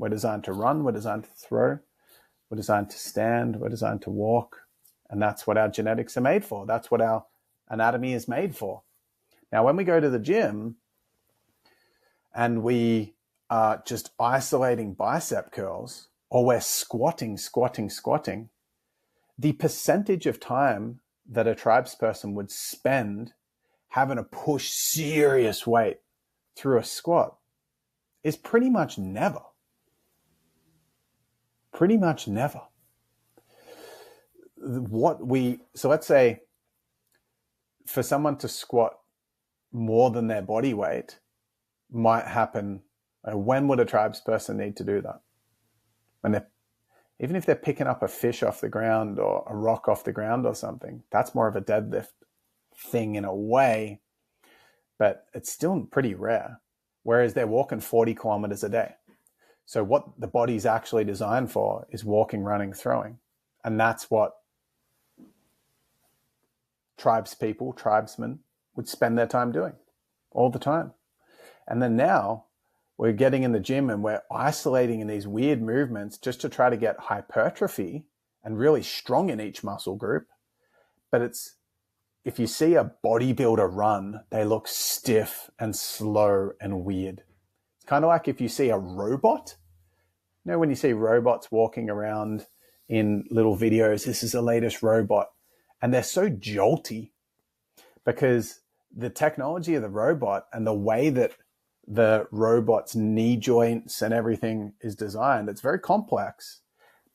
We're designed to run, we're designed to throw, we're designed to stand, we're designed to walk. And that's what our genetics are made for. That's what our anatomy is made for. Now, when we go to the gym and we are just isolating bicep curls, or we're squatting, the percentage of time that a tribes person would spend having to push serious weight through a squat is pretty much never. Pretty much never. So let's say for someone to squat more than their body weight might happen. When would a tribes person need to do that? Even if they're picking up a fish off the ground or a rock off the ground or something, that's more of a deadlift thing in a way, but it's still pretty rare. Whereas they're walking 40 kilometers a day. So what the body's actually designed for is walking, running, throwing. And that's what tribesmen would spend their time doing all the time. And then now we're getting in the gym and we're isolating in these weird movements just to try to get hypertrophy and really strong in each muscle group. But if you see a bodybuilder run, they look stiff and slow and weird. It's kind of like if you see a robot. You know, when you see robots walking around in little videos, this is the latest robot. And they're so jolty because the technology of the robot and the way that the robot's knee joints and everything is designed, it's very complex.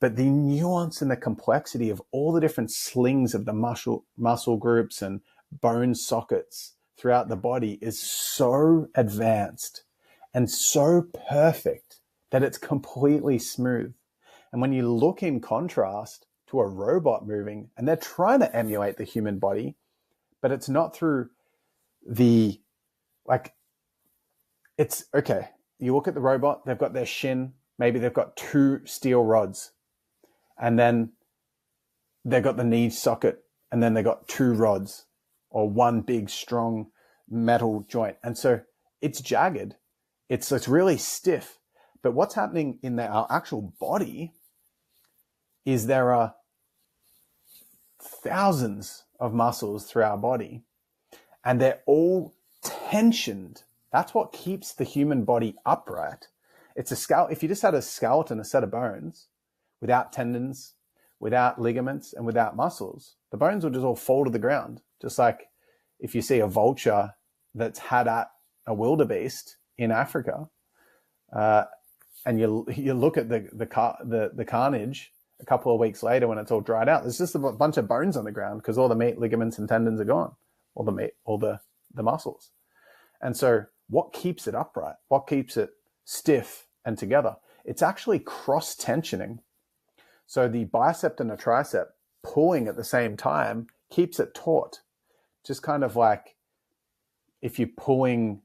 But the nuance and the complexity of all the different slings of the muscle groups and bone sockets throughout the body is so advanced and so perfect that it's completely smooth. And when you look in contrast to a robot moving, and they're trying to emulate the human body, but it's not through it's okay. You look at the robot, they've got their shin, maybe they've got 2 steel rods, and then they've got the knee socket, and then they've got 2 rods or 1 big, strong metal joint. And so it's jagged. It's really stiff. But what's happening in our actual body is there are thousands of muscles through our body, and they're all tensioned. That's what keeps the human body upright. It's a skeleton. If you just had a skeleton, a set of bones, without tendons, without ligaments, and without muscles, the bones will just all fall to the ground. Just like if you see a vulture that's had at a wildebeest in Africa, and you look at the carnage a couple of weeks later when it's all dried out, there's just a bunch of bones on the ground because all the meat, ligaments, and tendons are gone, all the muscles. And so what keeps it upright? What keeps it stiff and together? It's actually cross-tensioning. So the bicep and the tricep pulling at the same time keeps it taut. Just kind of like if you're pulling,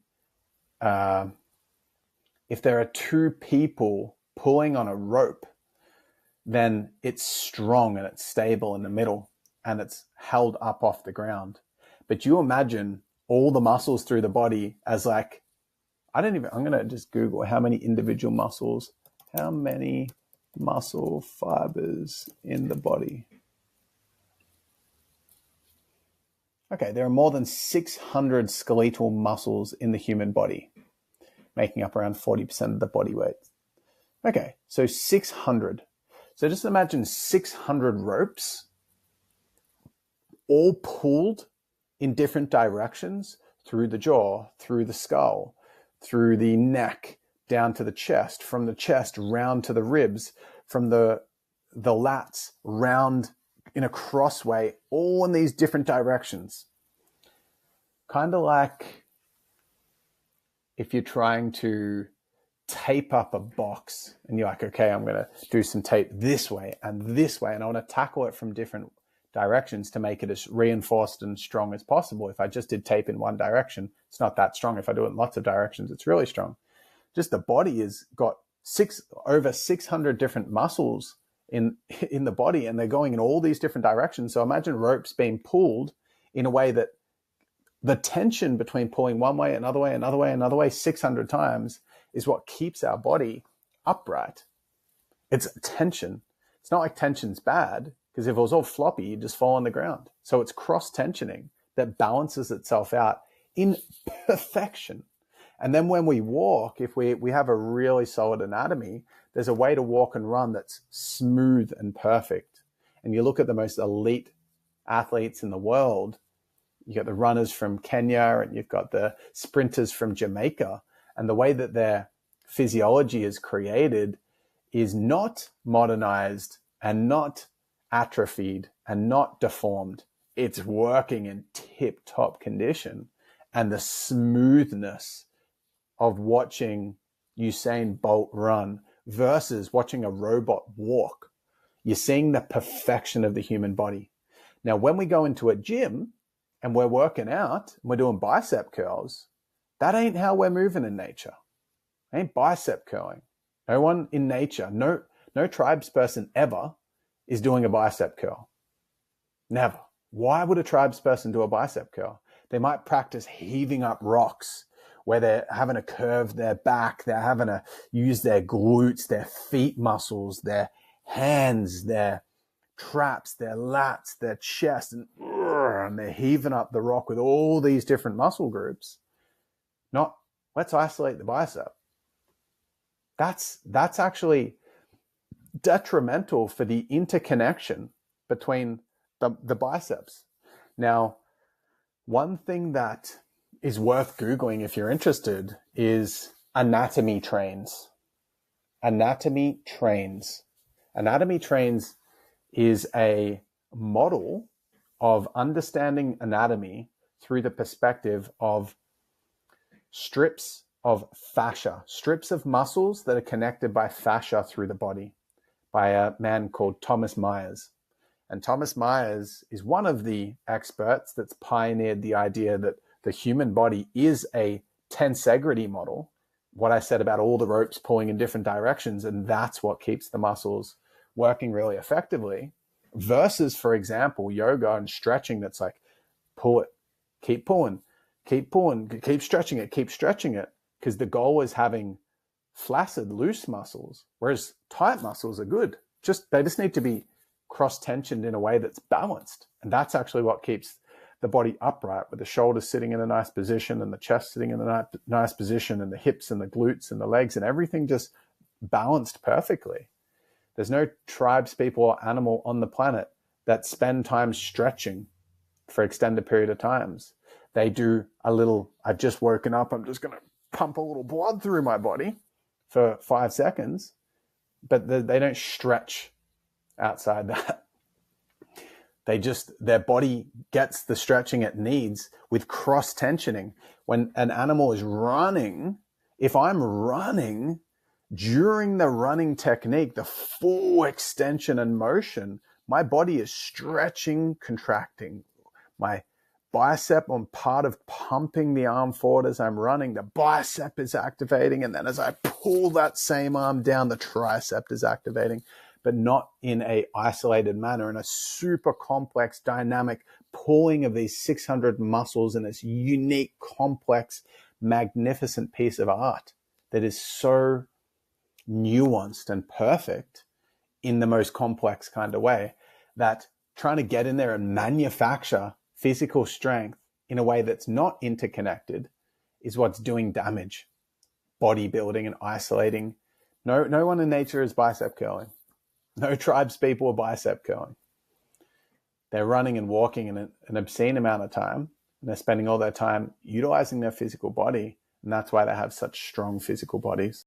if there are 2 people pulling on a rope, then it's strong and it's stable in the middle and it's held up off the ground. But you imagine all the muscles through the body as like, I'm going to just Google how many individual muscles, how many muscle fibers in the body. Okay, there are more than 600 skeletal muscles in the human body, making up around 40% of the body weight. Okay, so 600. So just imagine 600 ropes all pulled in different directions through the jaw, through the skull, through the neck, down to the chest, from the chest round to the ribs, from the lats round in a crossway, all in these different directions. Kind of like if you're trying to tape up a box and you're like, okay, I'm going to do some tape this way, and I want to tackle it from different directions to make it as reinforced and strong as possible. If I just did tape in one direction, it's not that strong. If I do it in lots of directions, it's really strong. Just the body has got over 600 different muscles in the body, and they're going in all these different directions. So imagine ropes being pulled in a way that the tension between pulling one way, another way, 600 times is what keeps our body upright. It's tension. It's not like tension's bad, because if it was all floppy, you'd just fall on the ground. So it's cross-tensioning that balances itself out in perfection. And then when we walk, if we have a really solid anatomy, there's a way to walk and run that's smooth and perfect. And you look at the most elite athletes in the world, you got the runners from Kenya and you've got the sprinters from Jamaica, and the way that their physiology is created is not modernized and not atrophied and not deformed. It's working in tip-top condition. And the smoothness of watching Usain Bolt run versus watching a robot walk, you're seeing the perfection of the human body. Now, when we go into a gym and we're working out and we're doing bicep curls, that ain't how we're moving in nature. It ain't bicep curling. No one in nature, no tribes person ever is doing a bicep curl. Never. Why would a tribes person do a bicep curl? They might practice heaving up rocks where they're having to curve their back, they're having to use their glutes, their feet muscles, their hands, their traps, their lats, their chest, and they're heaving up the rock with all these different muscle groups. Not, let's isolate the bicep. That's actually detrimental for the interconnection between the biceps. Now, one thing that is worth Googling if you're interested is anatomy trains. Anatomy trains. Anatomy trains is a model of understanding anatomy through the perspective of strips of fascia, strips of muscles that are connected by fascia through the body, by a man called Thomas Myers. And Thomas Myers is one of the experts that's pioneered the idea that the human body is a tensegrity model, what I said about all the ropes pulling in different directions, and that's what keeps the muscles working really effectively, versus, for example, yoga and stretching that's like, pull it, keep pulling, keep stretching it, because the goal is having flaccid, loose muscles, whereas tight muscles are good. They just need to be cross-tensioned in a way that's balanced. And that's actually what keeps the body upright, with the shoulders sitting in a nice position and the chest sitting in a nice position and the hips and the glutes and the legs and everything just balanced perfectly. There's no tribes people or animal on the planet that spend time stretching for extended period of times. They do a little, I've just woken up, I'm just going to pump a little blood through my body for 5 seconds, but they don't stretch outside that. Their body gets the stretching it needs with cross tensioning. When an animal is running, if I'm running during the running technique, the full extension and motion, my body is stretching, contracting. My bicep on part of pumping the arm forward as I'm running, the bicep is activating. And then as I pull that same arm down, the tricep is activating, but not in a isolated manner, in a super complex, dynamic pulling of these 600 muscles in this unique, complex, magnificent piece of art that is so nuanced and perfect in the most complex kind of way, that trying to get in there and manufacture physical strength in a way that's not interconnected is what's doing damage. Bodybuilding and isolating. No one in nature is bicep curling. No tribes people are bicep curling. They're running and walking in an obscene amount of time, and they're spending all their time utilizing their physical body, and that's why they have such strong physical bodies.